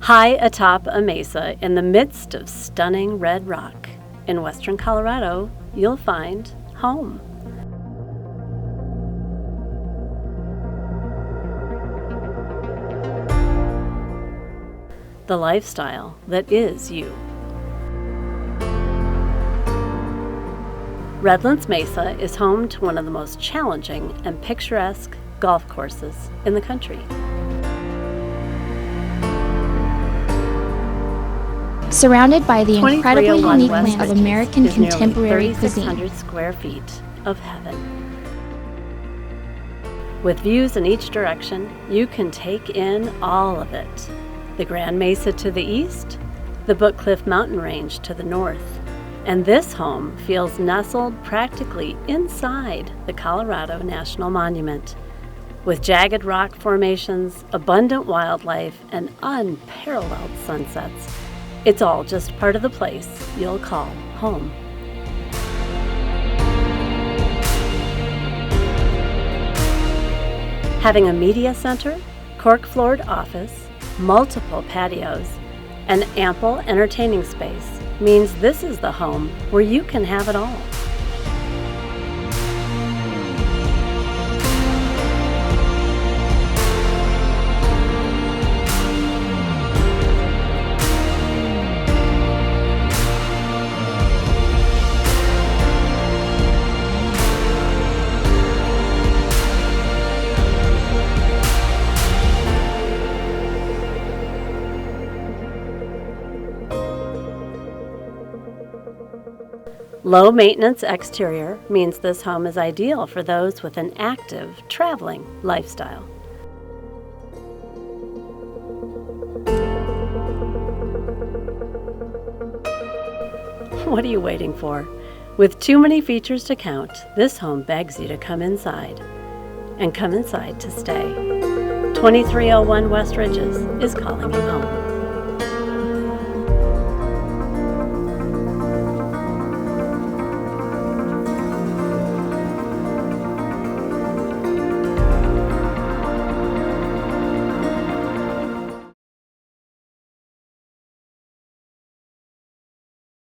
High atop a mesa in the midst of stunning red rock, in western Colorado, you'll find home. The lifestyle that is you. Redlands Mesa is home to one of the most challenging and picturesque golf courses in the country. Surrounded by the incredibly 2301 unique West land of Ridges American is nearly contemporary 3,600 cuisine. square feet of heaven. With views in each direction, you can take in all of it. The Grand Mesa to the east, the Book Cliff mountain range to the north, and this home feels nestled practically inside the Colorado National Monument. With jagged rock formations, abundant wildlife, and unparalleled sunsets, it's all just part of the place you'll call home. Having a media center, cork-floored office, multiple patios, and ample entertaining space means this is the home where you can have it all. Low maintenance exterior means this home is ideal for those with an active, traveling lifestyle. What are you waiting for? With too many features to count, this home begs you to come inside. And come inside to stay. 2301 West Ridges is calling you home.